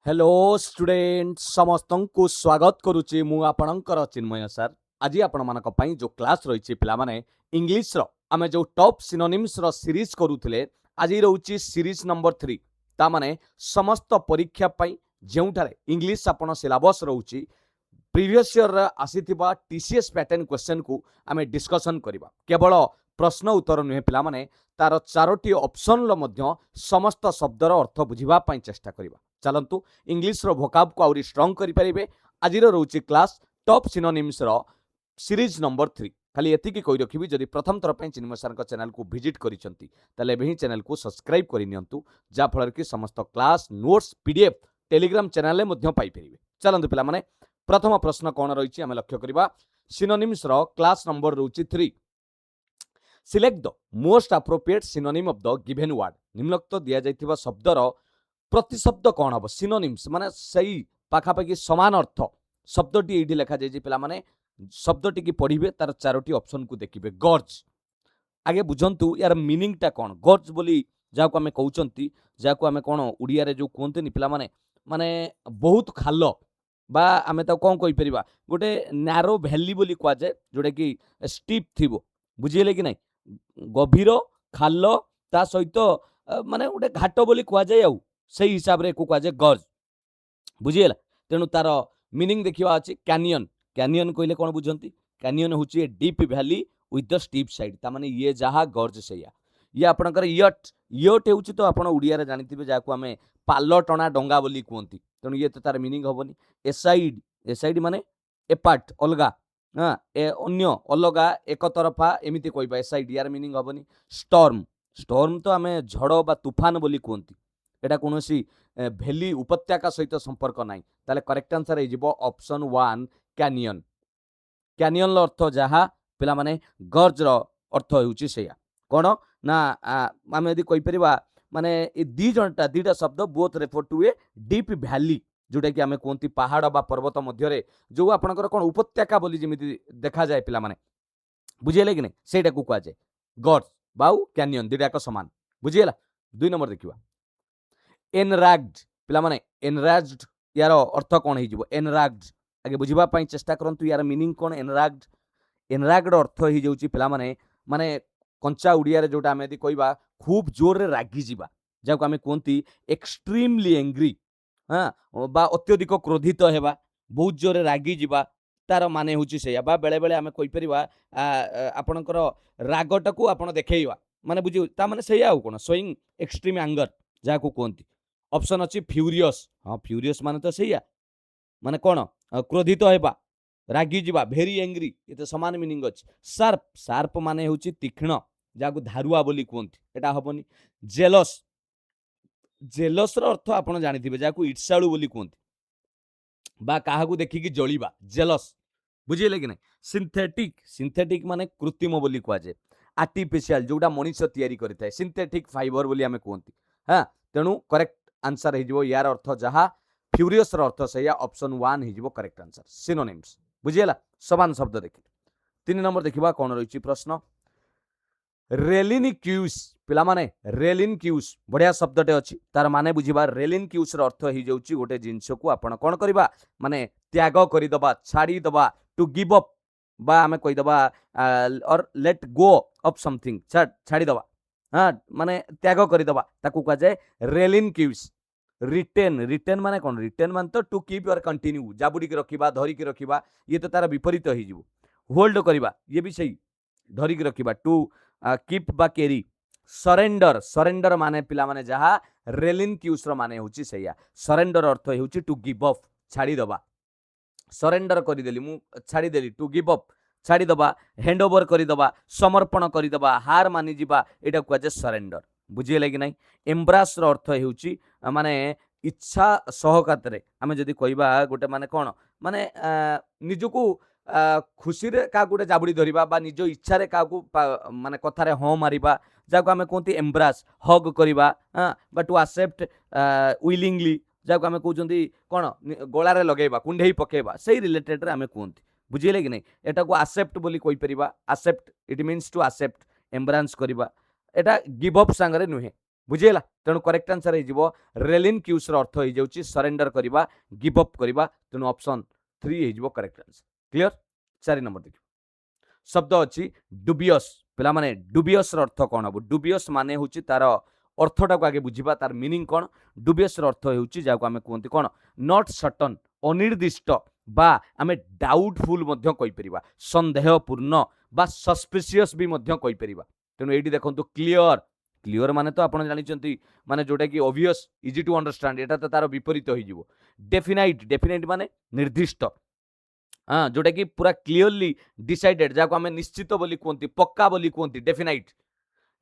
Hello student समस्त को स्वागत करुच्ची मु आपणकर चिन्मय सर। आज आपण मानक पई जो क्लास रही पिला माने इंग्लिश रो आमे जो टॉप सिनोनिम्स रो सीरीज करूथिले आज रहउची सीरीज नंबर 3। ता माने समस्त परीक्षा पई जेउठारे इंग्लिश आपण सिलेबस रहउची प्रीवियस ईयर आसीथिबा टीसीएस पैटर्न क्वेश्चन को आमे डिस्कशन करिबा। केवल प्रश्न उत्तर नुहे पिला माने तार चारोटी ऑप्शन लो मध्य समस्त शब्दर अर्थ बुझिबा पई चेष्टा करिबा। चलंतु इंग्लिश रो भोकाब को आउरी स्ट्रांग करि परिबे। आज रहउची क्लास टॉप सिनोनिम्स रो सीरीज नंबर 3। खाली एतिकी कहि रखिबी जदि प्रथम थर पे चिन्मय सर को चैनल को विजिट करिसंती तले बेही चैनल को सब्सक्राइब करि नियंतु जा फलर कि समस्त class notes PDF Telegram channel ले मध्य पाई परिबे। चलंतु पिला माने प्रथम प्रश्न कौन रही आम लक्ष्य करवा सिनोनिम्स रो क्लास नंबर रही 3। Select the most appropriate synonym of the given word. निम्नलिखित दिया जाइथिबा शब्दर प्रतिशब्द कौन हम सिनोनिम्स माने सही पाखापाखि समान अर्थ शब्दटी ये लिखा जाइए पिला माने शब्दटी की पढ़िबे तार चारोटी ऑप्शन को देखिबे। गर्ज आगे बुझंतु यार मीनिंगटा कौन गर्ज बोली जाको आमे कहउचंती जाको आमे कोन उड़िया रे जो कहंतनी पिला माने माने बहुत खाल बा आमे ता कौन कहि परिबा गोटे नैरो वैली बोली कह जाए जोटा कि स्टीप थिबो बुझिले कि नहीं गभीर खाल ता सहित माने गोटे घाट बोली कह जाए आउ सही हिसाब रे को कह जाए गर्ज बुझिला। तेणु तार मीनिंग देखिबा अछि कैनियन। कैनियन कहले कोन बुझंती कैनियन होची ए deep valley with the steep side ता माने ये जहा गर्ज सैया ये आपणकर यट यट हेउची तो आपण उड़िया रे जानिथिबे जाको आमे पाल टणा डंगा बोली कहंती। तेणु ये तो तार मीनिंग हबनी एसाइड एसाइड माने एपार्ट अलगा हां ए अन्य अलगा एक तरफा एमिति कहबा एसाइड यार मीनिंग हबनी। स्टॉर्म स्टॉर्म तो आमे झड़ बा तूफान बोली कहंती एटा कोनोसी भैली उपत्यका सहित संपर्क नाही ताले करेक्ट आंसर हे जिवो ऑप्शन 1 कैनियन। कैनियन अर्थ जहा पिला माने गर्ज रो अर्थ हेउची सेया कोन ना आमे यदि कहि परिबा माने ए दीटा शब्द both refer to a deep valley जोटा कि आमे कोंती पहाड़ बा पर्वत मध्य रे जो आपनकर कोन उपत्यका बोली जेमिति देखा जाए पिला माने बुझिले कि नै सेटा को कह जाए गर्ज बाउ कैनियन दीटा को समान बुझिला। 2 नंबर देखिबा एनरैग्ड पिला माने एनरैज्ड यार अर्थ कोन हे जिवो एनरैग्ड आगे बुझिबा पई चेष्टा करंतु यार मीनिंग कोन एनरैग्ड एनरैग्ड अर्थ हे जाउची पिला माने माने कंचा उड़िया रे जोटा आमे यदि कहबा खूब जोर रे रागी जिबा जाको आमे कोंती एक्सट्रीमली एंग्री हां बा अत्यधिक क्रोधित हेबा बहुत जोर रे रागी जिबा तार माने होची सेया बा बेले बेले आमे कहि परिबा आपनकर रागटकू आपण देखैबा माने बुझी ता माने सेया कोन शोइंग एक्सट्रीम एंगर जाको कोंती। ऑप्शन अछि फ्यूरियस हां फ्यूरियस माने तो सेया माने कोन क्रोधित हेबा रागी जिबा भेरी एंग्री ये तो समान मीनिंग अछि। शार्प शार्प माने होची तीक्ष्ण जाको धारुआ बोली कहंती एटा हबनी। जेलस जेलस रो अर्थ आपण जानिथिबे जाको ईर्ष्याळु बोली कहंती बा काहाकू देखि कि जळीबा जेलस बुझिले कि नै। सिंथेटिक सिंथेटिक माने कृत्रिम बोली कह जाए आर्टिफिशियल जोटा मनुष्य तैयारी करिथाय सिंथेटिक फाइबर बोली आमे कहंती हां तेणु करेक्ट आंसर हे जिवो यार अर्थ जहा फ्यूरियस रो अर्थ सेया ऑप्शन 1 हे जिवो करेक्ट आंसर सिनोनिम्स बुझिला समान शब्द देखि। 3 नंबर देखिबा कोन रहिछि प्रश्न रेलिनिक्यूस पिला माने रेलिनक्यूस बढ़िया शब्दटे अछि तार माने बुझिबा रेलिनक्यूस रो अर्थ हे जाउछि गोटे जिंस को आपण कोन करबा माने त्याग करि दबा छाड़ी दबा टू गिव अप बा आमे कहि दबा और लेट गो ऑफ समथिंग छाड़ी दबा हां माने त्याग करि दबा ताकू कह जाय रेलिनक्यूस। रिटेन रिटेन माने कोन रिटेन मान तो टू कीप और कंटिन्यू जाबुडी के रखिबा धरि के रखिबा ये तो तार विपरीत हे जिवो। होल्ड करबा ये भी सही धरि के रखिबा टू कीप बा केरी। सरेंडर सरेंडर माने पिला माने जहा रेलिनक्यूस रो माने होची सेया सरेंडर अर्थ होची टू गिव अप छाड़ी दबा सरेंडर करि देली मु छाड़ी देली टू गिव अप छाड़ी दबा हैंड ओवर करि दबा समर्पण करि दबा हार मानि जिबा एटा कह जे सरेंडर बुझिले कि नै। एम्ब्रास रो अर्थ होची माने इच्छा सहकात रे आमे जदी कहबा गोटे माने कोन माने निजको खुशी रे का गोटे जाबुड़ी धरिबा बा निज इच्छा रे का को माने कथा रे ह मारिबा जाको आमे कहंती एम्ब्रास हग करबा बा टू एक्सेप्ट विलिंगली जाको आमे कहउचंती कोन गोला रे लगेबा कुंढेई पकेबा सही रिलेटेड रे आमे कहंती बुझिले कि नै। एटा को एक्सेप्ट बोली कहि परिबा accept it means to accept embrace करबा एटा गिव अप संगरे नुहे बुझीगला तेणु करेक्ट आंसर हो रेलिन क्यूस अर्थ हो जाउची सरेंडर करबा गिव अप करबा तेणु ऑप्शन 3 हो करेक्ट आंसर क्लियर 4 नंबर देखियो शब्द अछि डुबियस पिला माने डुबियस अर्थ कोन हबो डुबियस माने होची तार अर्थटा को आगे बुझिबा तार मीनिंग कोन डुबियस अर्थ होची जाको आमे कोनती कोन नॉट सर्टन अनिर्दिष्ट बा आमे डाउटफुल मध्य कहि परिबा संदेहपूर्ण बा सस्पिशियस भी मध्य कहि परिबा तेणु एठी देखंतु क्लियर क्लियर माने तो आपण जानिचंती माने जोटा कि ऑब्वियस इजी टू अंडरस्टैंड एटा तो तार विपरीत होई जिवो डेफिनाइट डेफिनाइट माने निर्दिष्ट हाँ जोटा कि पूरा क्लियरली डिसाइडेड जहाँ आम निश्चित बोली कहते पक्का बोली कहते डेफिनाइट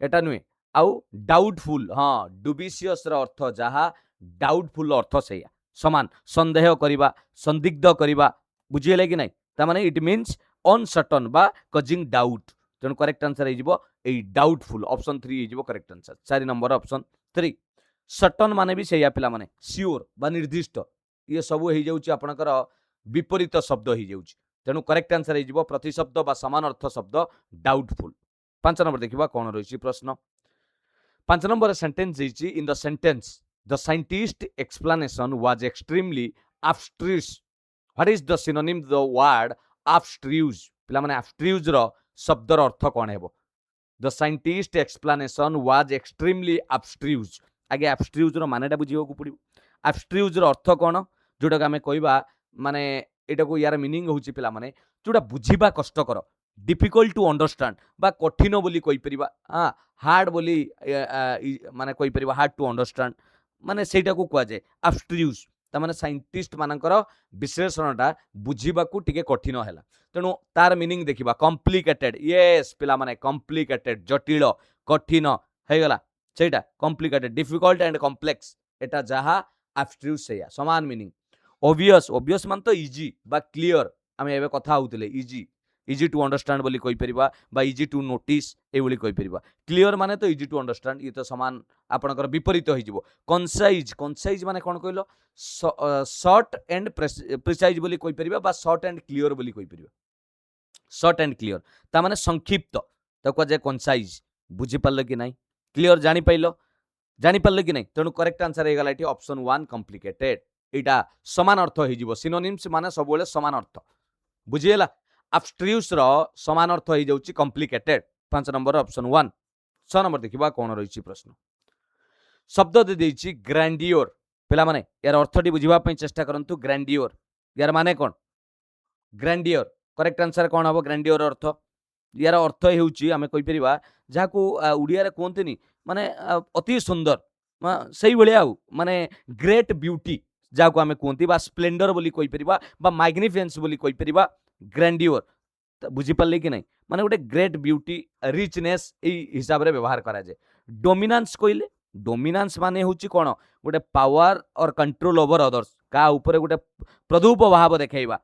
एटा नुहे आउ डाउटफुल हाँ डुबिशियस अर्थ जहाँ डाउटफुल अर्थ से समान संदेह करवा संदिग्ध करवा बुझीगले कि नहीं तामाने इट मीन्स अनसर्टन बा कजिंग डाउट तेणु करेक्ट आंसर हो डाउटफुल ऑप्शन 3 हो correct answer 4 number option 3 certain माने भी से पिला माने श्योर बा निर्दिष्ट ये सब हो जाउची आपनकर विपरीत शब्द हो जाउची तेणु करेक्ट आंसर हो प्रतिशब्द बा समान अर्थ शब्द डाउटफुल 5 नंबर देखिबा कोन रहिछि प्रश्न 5 नंबर सेंटेंस हिची in the sentence the scientist explanation was extremely abstruse what is the synonym the word abstruse पिला माने abstruse रो शब्दर अर्थ कोन हेबो the scientist explanation was extremely abstruse आगे abstruse रो मानेटा बुझियो को पड़िबो abstruse रो अर्थ कोन जोटा आमे कहबा माने एटा को यार मीनिंग होची पिला माने जोटा बुझिबा कष्टकर डिफिकल्ट टू अंडरस्टैंड बा कठिन बोली कहि परिबा हां हार्ड बोली माने कहि परिबा हार्ड टू अंडरस्टैंड माने सेटा को कुआ जाय abstruse ता माने साइंटिस्ट मानकर विश्लेषणटा बुझिबा को टिके कठिन हैला तेणु तार मीनिंग देखिबा कॉम्प्लिकेटेड यस पिला माने कॉम्प्लिकेटेड जटिल कठिन हे गला सेटा कॉम्प्लिकेटेड डिफिकल्ट एंड कॉम्प्लेक्स एटा जहा abstruse सेया समान मीनिंग ऑब्वियस ऑब्वियस मान तो इजी बा क्लियर आमे एबे कथा होतिले इजी इजी टू अंडरस्टैंड बोली कहि परिबा बा इजी टू नोटिस ए बोली कहि परिबा क्लियर माने तो इजी टू अंडरस्टैंड ये तो समान आपनकर विपरीत होई जिवो कंसाइज कंसाइज माने कोन कहलो शॉर्ट एंड प्रिसाइज बोली कहि परिबा बा शॉर्ट एंड क्लियर बोली कहि परिबा शॉर्ट एंड क्लियर ता माने संक्षिप्त ताको जे कंसाइज बुझि पारले कि नाही क्लियर जानि पारले कि नाही तेणु करेक्ट आंसर हे गला एठी ऑप्शन 1 कॉम्प्लिकेटेड एटा समान अर्थ हो जिवो सिनोनिम्स माने सब बेले समान अर्थ बुझिएला abstruse रो समान अर्थ हो जाउची कॉम्प्लिकेटेड 5 नंबर ऑप्शन 1 6 नंबर देखिबा कोन रहिछि प्रश्न शब्द दे देछि ग्रैंडियर पिला माने यार अर्थटी बुझिबा पई चेष्टा करंतु ग्रैंडियर यार माने कोन ग्रैंडियर करेक्ट आंसर कोन हबो ग्रैंडियर अर्थ यार अर्थ हेउची आमे कहि परिबा जाको उडिया रे कोनतेनी माने अति सुंदर सही भलिया माने ग्रेट ब्यूटी जाको आमे कोनती बा स्प्लेंडर बोली कहि परिबा बा मैग्निफिसेंस बोली कहि परिबा ग्रैंडियर बुझी पारले कि नहीं माने गोटे ग्रेट ब्यूटी रिचनेस ए हिसाब रे व्यवहार करा जाए डोमिनेंस कहले डोमिनेंस माने होची कोन गोटे पावर और कंट्रोल ओवर अदर्स का ऊपर गोटे प्रदूप भाव देखाइबा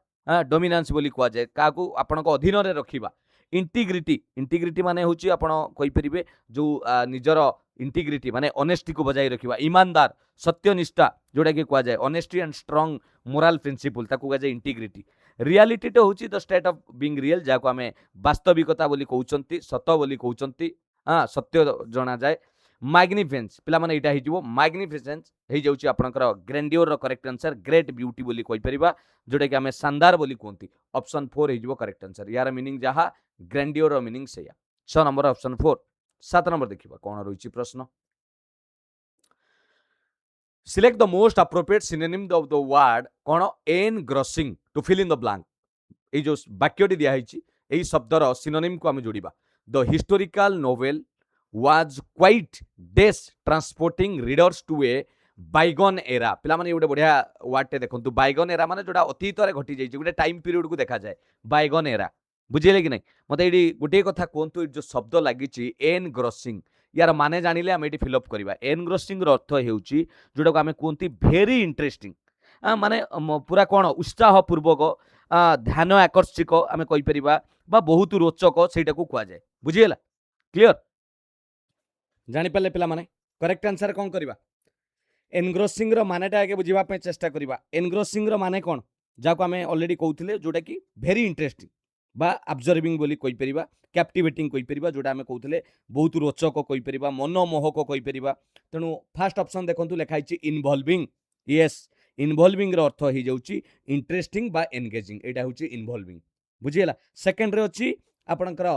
डोमिनेंस बोली कह जाए का को आपनको अधीन रे रखिबा इंटीग्रिटी इंटीग्रिटी माने होची आपण कहि परिबे जो निजर इंटीग्रिटी माने ऑनेस्टी को बजाय रखिबा ईमानदार सत्यनिष्ठा जोटा कि कह जाए honesty and strong moral principle ताको कह जाए इंटीग्रिटी रियलिटी तो होची the state of being real जाको आमे वास्तविकता बोली कहउचंती सत बोली कहउचंती सत्य जना जाए मैग्निफिसेंस पिला माने इटा हिजिवो मैग्निफिसेंस हे जाउची आपनकर ग्रैंडियर रो करेक्ट आंसर ग्रेट ब्यूटी बोली कहि परिबा जोटा कि आमे शानदार बोली कहंती ऑप्शन 4 हिजिवो करेक्ट आंसर यार मीनिंग जहा ग्रैंडियर रो मीनिंग सेया 6 नंबर ऑप्शन 4 7 नंबर देखिबा कोन रहिछि प्रश्न select the most appropriate synonym of the word कोन engrossing to fill in the blank ए जो वाक्यटी दिया हिछि एई शब्दर सिनोनिम को आमे जोड़िबा the historical novel was quite dash transporting readers to a bygone era पिला माने गोटे बढ़िया वर्ड टे देखंतु bygone era माने जोडा अतीत रे घटी जाई गोटे टाइम पीरियड को देखा जाए bygone era बुझिले कि नहीं मते एडी गोटे कथा कोंतु जो शब्द लागिछि एनग्रॉसिंग यार माने जानिले हम एडी फिल अप करबा एनग्रॉसिंग रो अर्थ हेउछि जोडा को आमे कोंती वेरी इंटरेस्टिंग माने पूरा कोन उत्साह पूर्वक ध्यान आकर्षक आमे कहि परिबा बा बहुत रोचक सेटा को कुआ जाए बुझिएला क्लियर जानि पाले पिला माने करेक्ट आंसर कोन करबा एनग्रॉसिंग रो मानेटा आगे बुझिबा पे चेष्टा करबा एनग्रॉसिंग रो माने कोन जाको आमे ऑलरेडी कहउथिले जोटा कि वेरी इंटरेस्टिंग बा अब्जर्विंग बोली कहि परिबा कैप्टिवेटिंग कहि परिबा जोटा हमें कहउतले बहुत रोचक कहि परिबा मनमोहक कहि परिबा तेणु फास्ट ऑप्शन देखंतु लेखा हिची इन्वॉल्विंग यस इन्वॉल्विंग रो अर्थ हो जाउची इंटरेस्टिंग बा एंगेजिंग एटा होची इन्वॉल्विंग बुझियला सेकंड रे अछि आपणकर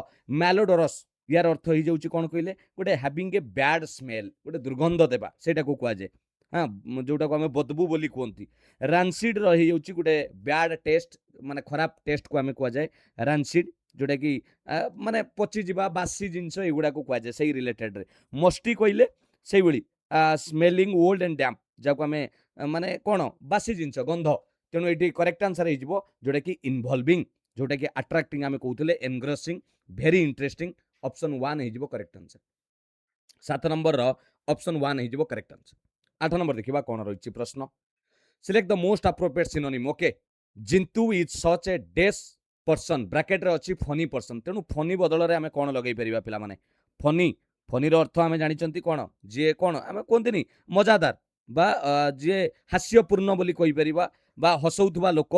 मैलोडोरस यार अर्थ हो जाउची कोन कहिले गोटे हैविंग ए बैड स्मेल गोटे दुर्गंध देबा सेटा को कुआ जाय हाँ जोटा को हमें बदबू बोली कहती रानसीड रही जाउची गोटे बैड टेस्ट माने खराब टेस्ट को हमें कुआ जाय रानसीड जोटा कि माने पची जिबा बासी जिंस एगुडा को कुआ जाय सही रिलेटेड रे मस्टी कहिले सही बळी स्मेलिंग ओल्ड एंड डैम्प जाको हमें माने कोन बासी जिंस गंध तेणु एटी करेक्ट आंसर हो जोटा कि इन्वॉल्विंग जोटा कि अट्रैक्टिंग हमें कहते एनग्रेसिंग वेरी इंटरेस्टिंग ऑप्शन 1 हो करेक्ट आंसर 7 नंबर रो ऑप्शन 1 हो करेक्ट आंसर 8 नंबर देखिबा कोन रहिछि प्रश्न select the most appropriate synonym okay जिंतु is such a dense person bracket रे अछि फनी पर्सन तेणु फनी बदल रे हमें कोन लगै परिबा पिला माने फनी फनी रो अर्थ हमें जानिचंती कोन जे कोन हमें कोनतिनी मजादार बा जे हास्यपूर्ण बोली कहि परिबा बा हसौथबा लोक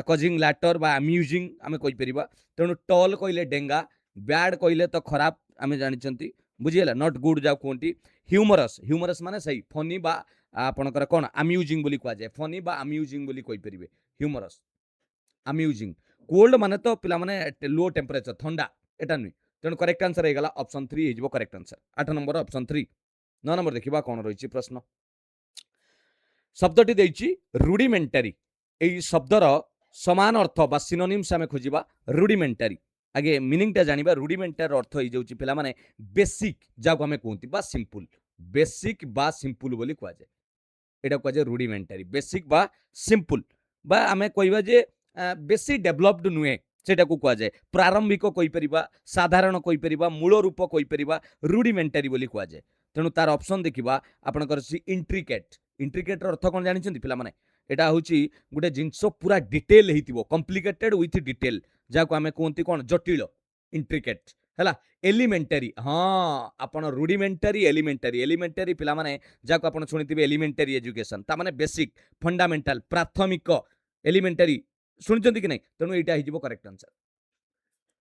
कजिंग लैटर बा अम्यूजिंग हमें कहि परिबा तेणु टॉल कहिले डेंगा बैड कहिले तो खराब हमें जानिचंती बुझियला नॉट गुड जाउ कोंटी ह्यूमरस ह्यूमरस माने सही फनी बा आपणकर कोन अम्यूजिंग बोली कह जाय फनी बा अम्यूजिंग बोली कहि परिबे ह्यूमरस अम्यूजिंग कोल्ड माने तो पिला माने लो टेम्परेचर ठंडा एटा नुई तेणु करेक्ट आंसर हे गला ऑप्शन 3 हो correct answer 8 number option 3 9 number देखिबा कोन रहिछि प्रश्न शब्दटी देइछि रुडिमेंटरी एई शब्दर समान अर्थ बा सिनोनिम्स हमें खोजिबा रुडिमेंटरी आगे मीनिंग टा जानिबा रुडिमेंटरी अर्थ हो जाउछि पिला माने बेसिक जाको हमें कहंती बा सिंपल बेसिक बा सिंपल बोली कह जाय एटा कह जाय रुडिमेंटरी बेसिक बा सिंपल बा हमें कहबा जे बेसी डेभलप्ड नुए सेटा को कह जाय प्रारंभिक कहि परिबा साधारण कहि परिबा मूल रूप कहि परिबा रुडिमेंटरी बोली कह जाय तेणु तार ऑप्शन देखिबा आपनकर सी इंट्रिकेट इंट्रिकेट अर्थ कोन जानिछंती पिला माने एटा होची गुटे जिंस पूरा डिटेल हेतिबो कॉम्प्लिकेटेड विथ डिटेल जाको हमें कहंती कोन जटिल इंट्रिकेट हैला एलिमेंटरी हाँ आपण रुडिमेंटरी एलिमेंटरी पिला माने जाको आपण सुनिथिबे एलिमेंटरी एजुकेशन ता माने बेसिक फंडामेंटल प्राथमिक एलिमेंटरी सुनिचंती कि नहीं तेणु एटा हिजिबो करेक्ट आंसर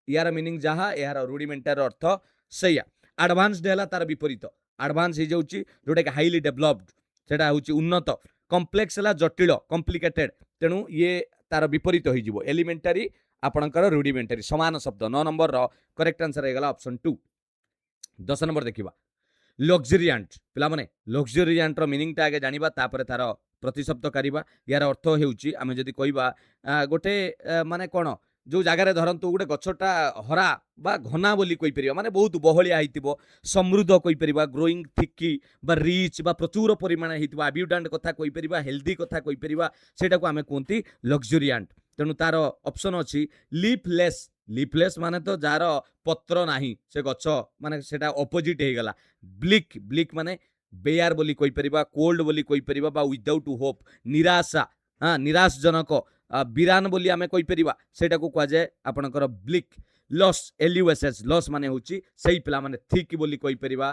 यार मीनिंग जहा यार रुडिमेंटरी अर्थ सैया एडवांस्ड हैला तार विपरीत एडवांस हो जाउची जोटा कि हाईली डेभलप्ड सेटा होची उन्नत कॉम्प्लेक्स हैला जटिल कॉम्प्लिकेटेड तेणु ये तार विपरीत हो एलिमेंटरी आपणकर रुडिमेंटरी समान शब्द 9 नंबर रो करेक्ट आंसर हे गला ऑप्शन 2 10 नंबर देखिबा लग्जरियांट पिला माने लग्जरियांट रो मीनिंग टा आगे जानिबा तापर तार प्रतिशब्द करिबा यार अर्थ हेउची आमे जदी कहिबा गोटे माने कोन जो जगार धरतु गोटे गछटा हरा बा घना बोली कहि परिबा माने बहुत बहलिया हेतिबो समृद्ध कहि परिबा ग्रोइंग थिकी बा रिच बा प्रचुर परिमाण हेतिबा अब्यूडेंट कथा कहि परिबा हेल्दी कथा कहि परिबा सेटा को आमे कोंती लग्जरियांट तेणु तार ऑप्शन अछि लीफलेस माने तो जार पत्र नाही से गछ माने सेटा ऑपोजिट हे गला ब्लिक माने बेयार बोली कहि परिबा कोल्ड बोली कहि परिबा बा विदाउट होप निराशा हाँ निराशजनक बिरान बोली आमे कहि परिबा सेटा को कह जाय आपनकर ब्लिक लॉस एलयूएसएस लॉस माने होची सही पिला माने थिक बोली कहि परिबा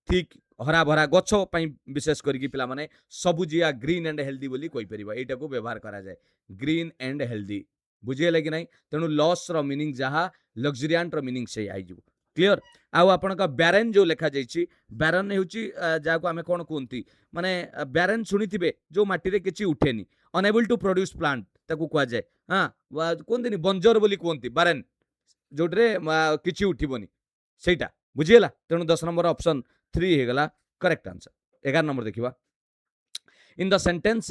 थिक हरा भरा गछ पई विशेष करी पिला माने सबुजिया ग्रीन एंड हेल्दी बोली कहि परिबा एटा को व्यवहार करा जाय ग्रीन एंड हेल्दी बुझिए कि नहीं तेणु लॉस रो मीनिंग जहा लग्जरियांट रो मीनिंग से आई जीवो क्लियर आउ आपनका बैरन जो लिखा जाइछि बैरन हेउची जाको आमे कोन कोंती माने बैरन सुनिथिबे जो माटी रे किछि उठेनी अनएबल टू प्रोड्यूस प्लांट ताकू कह जाय हां कोंदिनी बंजर बोली कोंती बैरन जोटरे किछि उठिबोनी सेटा बुझिएला तेणु 10 नंबर ऑप्शन 3 हे गला करेक्ट आंसर 11 नंबर देखिबा in the sentence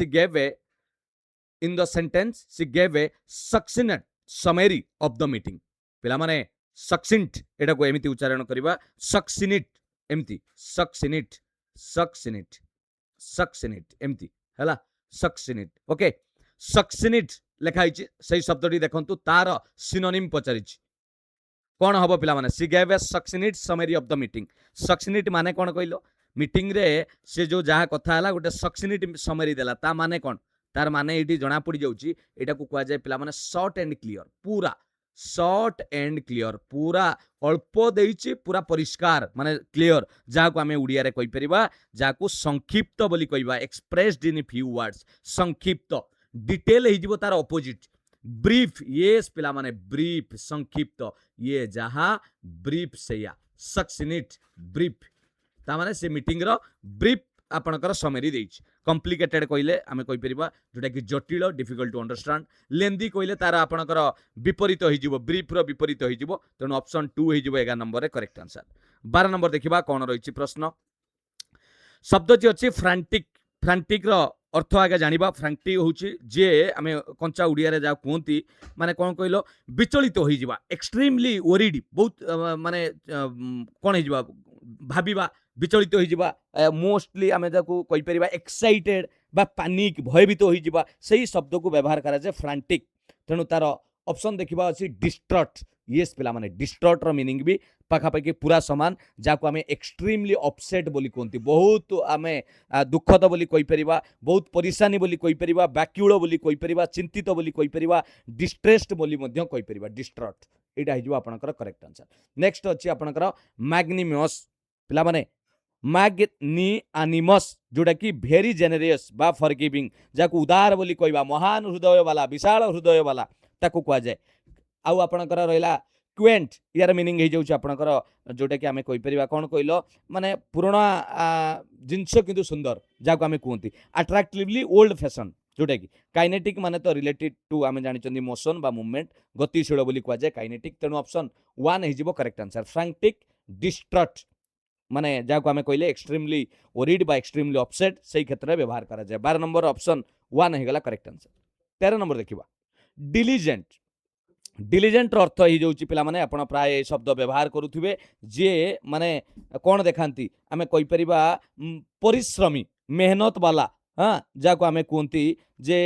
she gave a succinct summary of the meeting पिला माने succinct एटा को एमिति उच्चारण करिबा succinct एमिति succinct एमिति हला succinct ओके succinct लेखा हिची सही शब्दटी देखंतु तार सिनोनिम पचारिछि कोन हबो पिला माने she gave a succinct summary of the meeting succinct माने कोन कहिलो मीटिंग रे से जो जहा कथा हला गोटे succinct summary देला ता माने कोन तार माने एटी जना पड़ी जाउची एटा को कह जाय पिला माने शॉर्ट एंड क्लियर पूरा अल्प देइची पूरा परिष्कार माने क्लियर जहा को हमें उड़िया रे कहि परिबा जहा को संक्षिप्त बोली कहिबा एक्सप्रेस्ड इन फ्यू वर्ड्स संक्षिप्त डिटेल हे जिवो तार ऑपोजिट ब्रीफ येस पिला माने ब्रीफ संक्षिप्त ये जहा ब्रीफ सेया सक्सिनिट ब्रीफ ता माने से मीटिंग रो ब्रीफ आपणकर समरी देछि कॉम्प्लिकेटेड कहले आमे कहि परिबा जोटा कि जटिल डिफिकल्ट टू अंडरस्टैंड लेंदी कहले तार आपणकर विपरीत होई जिवो ब्रीफ रो विपरीत होई जिवो तेणु ऑप्शन 2 होई जिवो 11 नंबर रे करेक्ट आंसर 12 नंबर देखिबा कोन रहिछि प्रश्न शब्द जे अछि फ्रांटिक फ्रांटिक रो अर्थ आगे जानिबा फ्रांटिक होछि जे आमे कंचा उडिया रे जा कोंती माने कोन कहलो विचलित होई जिबा एक्सट्रीमली वरीड बहुत माने कोन होई जिबा भाबिबा विचलित होई जिबा मोस्टली आमे जाकू कहि परिबा एक्साइटेड बा पैनिक भयभीत होई जिबा सही शब्द को व्यवहार करा जे फ्रांटिक तेणु तार ऑप्शन देखिबा अछि डिस्ट्रॉट यस पिला माने डिस्ट्रॉट रो मीनिंग भी पाखापाखि पूरा समान जाको आमे एक्सट्रीमली अपसेट बोली कोंती बहुत आमे दुखद बोली कहि परिबा बहुत परेशानी बोली कहि परिबा व्याकुल बोली कहि परिबा चिंतित बोली कहि परिबा डिस्ट्रेस्ड बोली मध्य कहि परिबा डिस्ट्रॉट एटा हिजो आपनकर करेक्ट आंसर नेक्स्ट अछि आपनकर मैग्निमस पिला माने मैग्निआनिमस जोटा कि भेरी जेनेरियस बा फॉरगिविंग जाको उदार बोली कहबा महान हृदय वाला विशाल हृदय वाला ताको कहा जाय आउ आपनकर रहला क्वेंट यार मीनिंग हे जाउछ आपनकर जोटा कि आमे कहि परिबा कोन कहलो माने पुराना जिंस किंतु सुंदर जाको आमे कहंती अट्रैक्टिवली ओल्ड फैशन जोटा कि काइनेटिक माने तो रिलेटेड टू आमे जानि चंदी मोशन बा मूवमेंट गतिशील बोली कहा जाय काइनेटिक तेणु ऑप्शन 1 हे जिवो करेक्ट आंसर फ्रैंटिक डिस्ट्रॉट माने जाको आमे कहले एक्सट्रीमली वरीड बा एक्सट्रीमली अपसेट सही क्षेत्र में व्यवहार करा जाय 12 नंबर ऑप्शन 1 हे गला करेक्ट आंसर 13 नंबर देखिबा डिलिजेंट डिलिजेंट अर्थ ही जाउची पिला माने आपण प्राय शब्द व्यवहार करूथिबे जे माने कोन देखांती आमे कहि परिबा परिश्रमी मेहनत वाला हां जाको आमे कोंती जे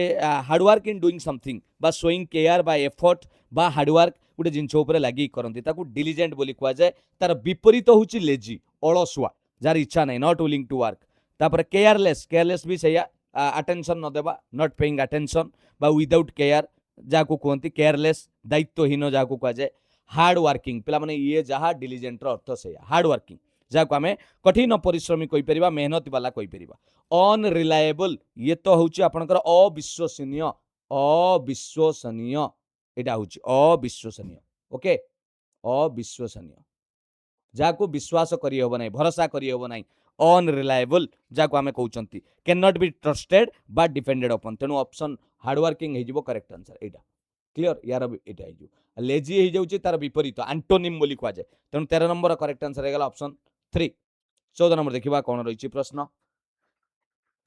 hard work in doing something बा शोइंग केयर बा एफर्ट बा हार्ड वर्क गुटे जिंस ऊपर लागि करंती ताकू डिलिजेंट बोली कुआ जाय तार विपरीत होउची लेजी अलसुआ जार इच्छा नै नॉट विलिंग टू वर्क तापर केयरलेस केयरलेस भी सैया अटेंशन न देबा नॉट पेइंग अटेंशन बा विदाउट केयर जाको कहती केयरलेस दायित्वहीन जाको कहा जाए हार्ड वर्किंग पिला माने ये जहा डिलिजेंट अर्थ से हार्ड वर्किंग जाको आमे कठिन परिश्रमी कहि परिबा मेहनत वाला कहि परिबा अनरिलायबल ये तो होउची आपनकर अविश्वसनीय अविश्वसनीय एटा होउची अविश्वसनीय ओके अविश्वसनीय जाको विश्वास करि होबो नै भरोसा करि होबो नै अनरिलायबल जाको आमे कहउचंती कैन नॉट बी ट्रस्टेड बा डिपेंडेड अपन तेनु ऑप्शन हार्ड वर्किंग हे जिवो करेक्ट आंसर एटा क्लियर यार एटा हे जिवो लेजी हे जाउची तार विपरीत एंटोनिम बोली कहा जाय तेनु 13 नंबर करेक्ट आंसर हे गला ऑप्शन 3 14 नंबर देखिबा कोन रहिची प्रश्न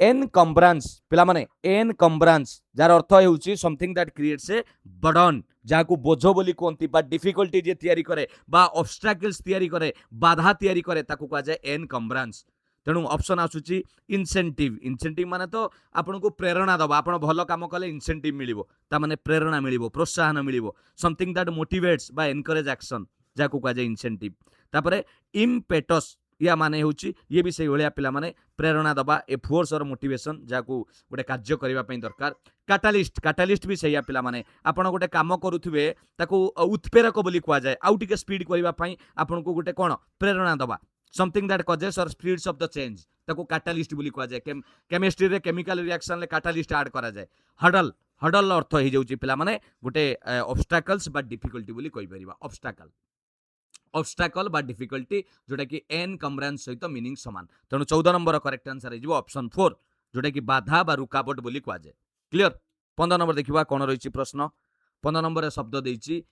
एनकम्ब्रांस पिला माने एनकम्ब्रांस जार अर्थ हेउची something that creates a burden जाको बोझ बोली कोंती बा डिफिकल्टी जे तयारी करे बा ऑब्स्टैकल्स तयारी करे बाधा तयारी करे ताको कहा जाय एनकम्ब्रांस तेणु ऑप्शन आसुची इंसेंटिव इंसेंटिव माने तो आपन को प्रेरणा दबा आपन भलो काम कले इंसेंटिव मिलिबो ता माने प्रेरणा मिलिबो प्रोत्साहन मिलिबो समथिंग दैट मोटिवेट्स बा एनकरेज एक्शन जाको कहा जाय इंसेंटिव तापरे इम्पेटस या माने होची ये भी सही होलिया पिला माने प्रेरणा दबा ए फोर्स और मोटिवेशन जाको गोटे कार्य करबा पई दरकार कैटलिस्ट कैटलिस्ट भी सही पिला माने आपण गोटे काम करूथिबे ताको उत्प्रेरक बोली कुआ जाय आउ टिके स्पीड करबा पई आपण को गोटे कोन प्रेरणा दबा समथिंग दैट कॉजेस और स्पीड्स ऑफ द चेंज ताको कैटलिस्ट बोली कुआ जाय केमिस्ट्री रे केमिकल रिएक्शन ले कैटलिस्ट ऐड करा जाय हडल हडल अर्थ ही जाउची पिला माने गोटे ऑब्स्टैकल्स बा डिफिकल्टी बोली कहि परिबा ऑब्स्टैकल ऑब्स्टैकल बा डिफिकल्टी जोटा कि एनकम्ब्रेंस सहित मीनिंग समान तेणु 14 नंबर करेक्ट आंसर है ऑप्शन 4 जोटा कि बाधा बा रुकावट बोली कहा जाए क्लियर 15 नंबर देखिबा कोन रहिची प्रश्न 15 नंबर शब्द देइची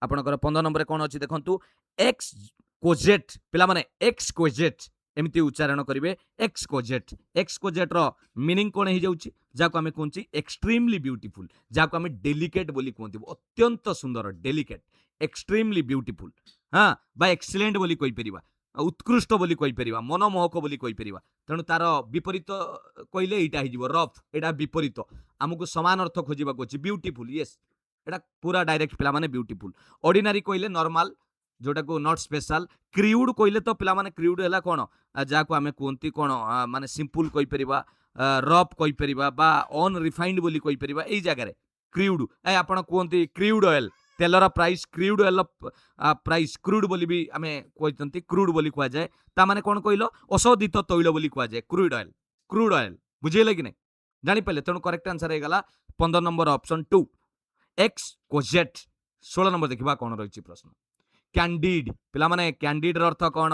आपनकर 15 नंबर कोन अछि देखंतु एक्स कोजेट पिला माने एक्स कोजेट एमती उच्चारण करिवे एक्स कोजेट रो मीनिंग कोन हे जाउची जाको हमें कोनची एक्सट्रीमली ब्यूटीफुल जाको हमें डेलिकेट बोली कोंती अत्यंत सुंदर डेलिकेट एक्सट्रीमली ब्यूटीफुल हाँ बा एक्सीलेंट बोली कहि परिबा उत्कृष्ट बोली कहि परिबा मनमोहक बोली कहि परिबा तेणु तार विपरीत कहले एटा हे जिवो रफ एटा विपरीत हमकु समान अर्थ खोजिबा कोछि ब्यूटीफुल यस एटा पूरा डायरेक्ट पिला माने ब्यूटीफुल ऑर्डिनरी कहले नॉर्मल जोटा को नॉट स्पेशल क्रूड कहले तो पिला माने क्रूड हला कोन जाको हमें कोंती कोन माने सिंपल कहि परिबा रफ कहि परिबा बा अनरिफाइंड बोली कहि परिबा एई जगह रे क्रूड ए आपण कोंती क्रूड ऑयल तेलर price crude oil price crude बोली भी आमे कहतंती क्रूड बोली कहा जाए ता माने कोन कहलो अशोधित तैल बोली कहा जाए क्रूड ऑयल बुझिले कि नै जानि पले तेणु करेक्ट आंसर हे गला 15 नंबर ऑप्शन 2 एक्सक्विजिट 16 नंबर देखिबा कोन रहिछि प्रश्न कैंडिड पिला माने कैंडिड रो अर्थ कोन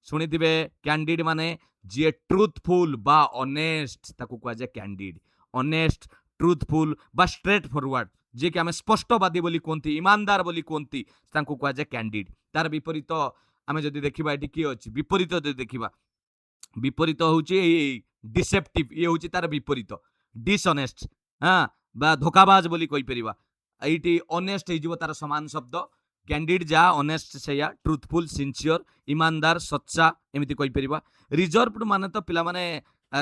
सुनिथिबे कैंडिड माने जे ट्रूथफुल बा ऑनेस्ट ताकू कुआ जे कैंडिड ऑनेस्ट ट्रूथफुल बा स्ट्रेट फॉरवर्ड जे कि हमें स्पष्टवादी बोली कोंती ईमानदार बोली कोंती ताकू कुआ जे कैंडिड तार विपरीत आमे जदि देखिबा एटी की अछि विपरीत जदि देखिबा विपरीत होउची डिसेप्टिव ये होउची तार विपरीत डिसऑनेस्ट हां बा धोखाबाज बोली कहि परिबा एटी ऑनेस्ट हे जिवो तार समान शब्द कैंडिड जा ऑनेस्ट सेया ट्रूथफुल सिंसियर ईमानदार सच्चा एमिति कहि परिबा रिजर्वड माने तो पिला माने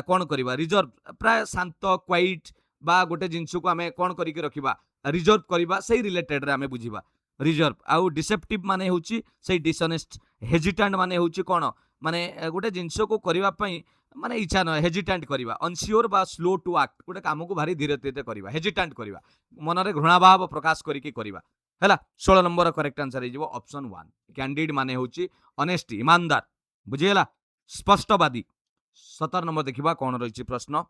कोन करिबा रिजर्व प्राय शांत क्वाइट बा गोटे जिंसु को हमें कोन करि के रखिबा रिजर्व करिबा सेही रिलेटेड रे हमें बुझिबा रिजर्व आउ डिसेप्टिव माने होउची सेही डिसऑनेस्ट हेजिटेंट माने होउची कोन माने गोटे जिंसु को करिबा पई माने इच्छा न हेजिटेंट करिबा अनसियोर बा स्लो टू एक्ट गोटे काम को भारी धीरे धीरे करिबा हेजिटेंट करिबा मनरे घृणाभाव प्रकाश करि के करिबा हैला 16 नंबर करेक्ट आंसर हो ऑप्शन 1 कैंडिड माने होची ऑनेस्टी ईमानदार बुझिएला स्पष्टवादी 17 नंबर देखिबा कोन रहिछि प्रश्न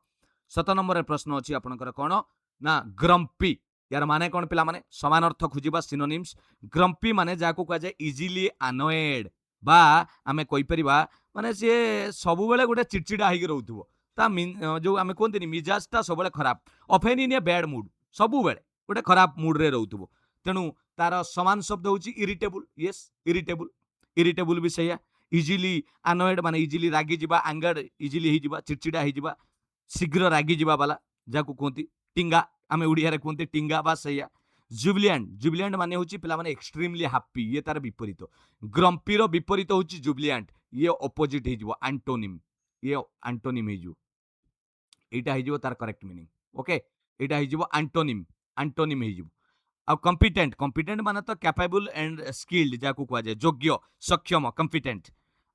17 नंबर प्रश्न अछि आपनकर कोन ना ग्रम्पी यार माने कोन पिला माने समान अर्थ खुजिबा सिनोनिम्स ग्रम्पी माने जाको कह जाय इजीली अनोयड बा आमे कहि परिबा माने से सबु बेले गोटे चिड़चिड़ा हेगे रहउथबो ता जो आमे कोनतिनी मिजाजटा सब बेले खराब often in a bad mood सबु बेले गोटे खराब मूड रे रहउथबो तेणु तार समान शब्द होची इरिटेबल यस इरिटेबल इरिटेबल भी सैया इजिली अनोयड माने इजिली रागी जिबा एंगर्ड इजिली ही जिबा चिड़चिड़ा ही जिबा शीघ्र रागी जिबा वाला जाकू कोंती टिंगा आमे उड़िया रे कोंती टिंगा बा सैया जुबिलिएंट जुबिलिएंट माने होची पिला माने एक्सट्रीमली हैप्पी ये तार विपरीत ग्रम्पी रो विपरीत होची जुबिलिएंट ये ऑपोजिट ही जिवो एंटोनिम ये एंटोनिम ही जिवो एटा ही जिवो तार करेक्ट मीनिंग ओके एटा ही जिवो एंटोनिम ही जिवो आ कॉम्पिटेंट कॉम्पिटेंट माने तो कैपेबल एंड स्किल्ड जाकू कुआ जाय योग्य सक्षम कॉम्पिटेंट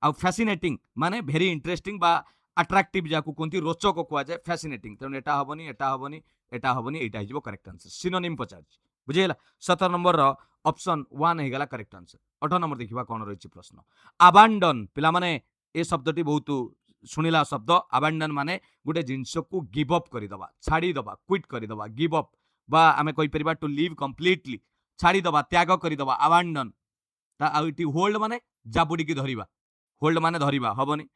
आ फैसिनेटिंग माने वेरी इंटरेस्टिंग बा अट्रैक्टिव जाकू कोंती रोचक कुआ जाय फैसिनेटिंग तेन एटा हबनी एटा हबनी एटा हबनी एटा हिजबो करेक्ट आंसर सिनोनिम पचारछि बुझिएला 17 नंबर रो ऑप्शन 1 हे गला करेक्ट आंसर 18 नंबर देखिबा कोन रहिछि प्रश्न अबांडन पिला माने ए शब्दटी बहुत सुनिला शब्द अबांडन माने गुटे जिंस को गिव अप करि दबा छाड़ी दबा क्विट करि दबा गिव अप बा आमे कहि परिबा टू लीव कंप्लीटली छाड़ी दबा त्याग करि दबा अबांडन ता आउटी होल्ड माने जाबुडी की धरिबा होल्ड माने धरिबा हबनी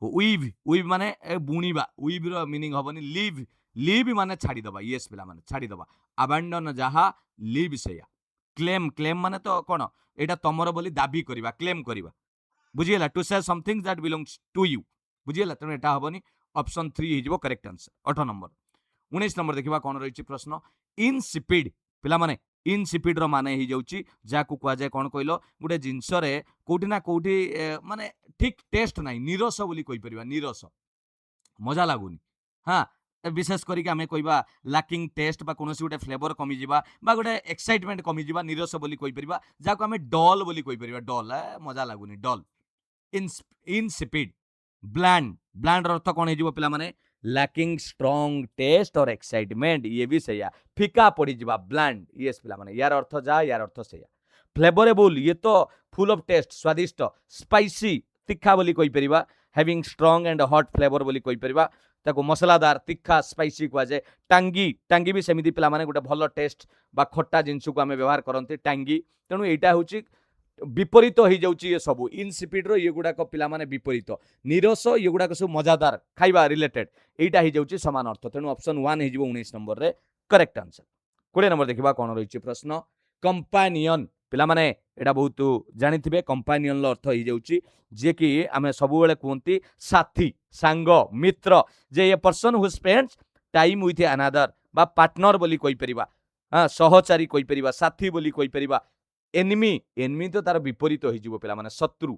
वीव वीव माने बुणीबा वीव रो मीनिंग हबनी लीव लीव माने छाड़ी दबा यस पिला माने छाड़ी दबा अबांडन जहा लीव सेया क्लेम क्लेम माने तो कोन एटा तमरो बोली दाबी करिबा क्लेम करिबा बुझिएला to say something that belongs to you बुझिएला तेणु एटा हबनी ऑप्शन 3 हिजबो करेक्ट आंसर 18 नंबर 19 नंबर देखिबा कोन रहिछि प्रश्न इनसिपिड पिला माने इनसिपिड रो माने ही जाउची जाकू कुआ जाय कोन कहिलो गुटे जिंस रे कोठी ना कोठी माने ठीक टेस्ट नाही निरस बोली कहि परिबा निरस मजा लागुनी हां विशेष करी के हमें कहबा लैकिंग टेस्ट बा कोनोसी गुटे फ्लेवर कमी जिबा बा गुटे एक्साइटमेंट कमी जिबा निरस बोली कहि परिबा जाको हमें डल बोली कहि परिबा डल मजा लागुनी डल इनसिपिड ब्लैंड ब्लैंड अर्थ कोन हे जिवो पिला माने लैकिंग स्ट्रॉन्ग टेस्ट और एक्साइटमेंट ये भी सैया फिका पड़ी जिबा ब्लैंड यस पिला माने यार अर्थ जा यार अर्थ सैया फ्लेवरेबल ये तो फुल ऑफ टेस्ट स्वादिष्ट स्पाइसी तीखा बोली कहि परिबा having strong and hot flavour बोली कहि परिबा ताको मसलादार तीखा स्पाइसी कुआ जाए टांगी टांगी भी सेमिति पिला माने गोटे भलो टेस्ट बा खट्टा जिंसु को हमें व्यवहार करते टांगी तेणु एटा होची विपरीत हो जाउची ये सब इनसिपिड रो ये गुडा को पिला माने विपरीत निरस ये गुडा को सब मजादार खाइबा रिलेटेड एटा ही जाउची समान अर्थ तेणु ऑप्शन 1 हे जिवो 19 नंबर रे करेक्ट आंसर 20 नंबर देखिबा कोन रहिछि प्रश्न कंपानियन पिला माने एटा बहुत जानिथिबे कंपानियन लो अर्थ ही जाउची जे कि आमे सब बेले कोंती साथी सांग मित्र जे ये person who spends time with another बा पार्टनर बोली कहि परिबा हां सहचारी कहि परिबा साथी बोली कहि परिबा एनिमी एनिमी तो तार विपरीत हो जिवो पिला माने शत्रु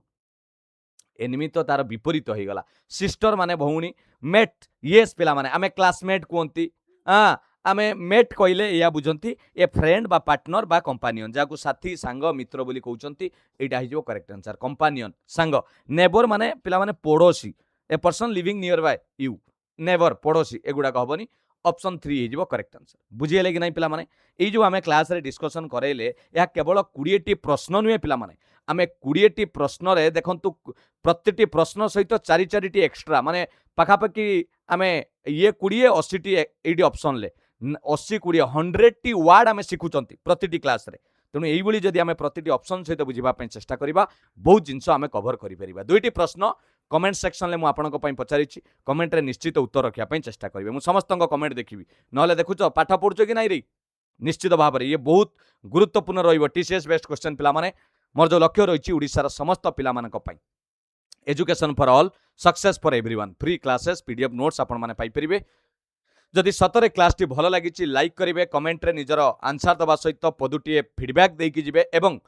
एनिमी तो तार विपरीत हो गला सिस्टर माने भौणी मेट यस पिला माने आमे क्लासमेट कोंती हां आमे मेट कहले या बुझंती ए फ्रेंड बा पार्टनर बा कंपानियन जाकू साथी सांग मित्र बोली कहउचंती एटा हिजो करेक्ट आंसर कंपानियन सांग नेबर माने पिला माने पड़ोसी a person living near by you neighbour पड़ोसी एगुडा कहबनी ऑप्शन 3 हिजो करेक्ट आंसर बुझिएले कि नहीं पिला माने ए जो आमे क्लास रे डिस्कशन करेले या केवल 20 टी प्रश्न नुए पिला माने आमे 20 टी प्रश्न रे देखंतु प्रत्येकटी प्रश्न सहित 4 टी एक्स्ट्रा माने पाखापाखि आमे ये 20 80 टी एडी ऑप्शन ले 80 20 100 टी वार्ड आम शिखुंट प्रति क्लास रे तेणु यही जदि आम प्रति ऑप्शन सहित बुझापी चेष्टा करवा बहुत जिनस आम कभर कर दुईटी प्रश्न कमेंट सेक्शन में मुझे पचारि कमेंट रे निश्चित उत्तर रखापी चेष्टा करेंगे मुझे समस्त कमेंट देखी ना देखुच पाठ पढ़ुच कि नहीं रे निश्चित भाव में ये बहुत गुरुत्वपूर्ण टीसीएस बेस्ट क्वेश्चन पिलामाने मोर जो लक्ष्य रही ओडिशार समस्त पिलामानक education for all success for everyone free classes PDF notes आपण माने पाई परिबे जदि सतरे क्लास टी भल लगी लाइक करेंगे कमेंट रे निजर आंसर दबा सहित पदुटीए फीडबैक देकी जिवे एवं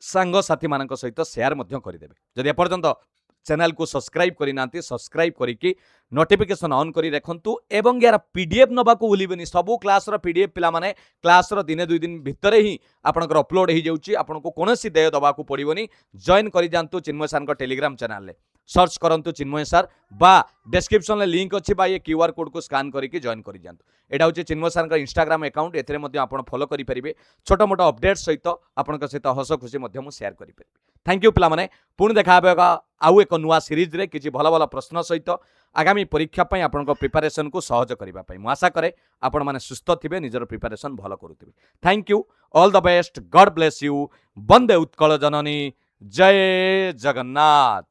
सांग साथी मानक सहित शेयर मध्य करदेवे जदि एपर्यंत चैनल को सब्सक्राइब करना सब्सक्राइब करिकी नोटिफिकेशन ऑन करी रखंतु एवं यार पीडीएफ नबा को भूलिबेनी सबु क्लास रो पीडीएफ पिला माने क्लास रो दिने दुई दिन भितर ही आपनकर अपलोड हो जाउची आपनको कोनोसी देय दबा को पड़िबोनी जॉइन करि जानतु चिन्मय सर टेलीग्राम चैनल ले सर्च करंतु चिन्मय सर बा डिस्क्रिप्शन में लिंक अच्छी बा ये क्यूआर कोड को स्कान करके जॉइन कर जातु एटा होचे चिन्मय सर इंस्टाग्राम अकाउंट एथरे मध्ये आपण फॉलो करि परिबे छोट मोट अपडेट सहित आपनक सहित हस खुशी मध्ये मु शेयर करि परिबे थैंक यू पिला माने पुणी देखा आउ एक नुआ सीरीज रे किछि भल भल प्रश्न सहित आगामी परीक्षा पई आपनक प्रिपरेशन को सहज करिबा पई मु आशा करे आपण माने सुस्थ थिबे निजर प्रिपरेशन भल करुथिबे thank you all the best God bless you वंदे उत्कल जननी जय जगन्नाथ।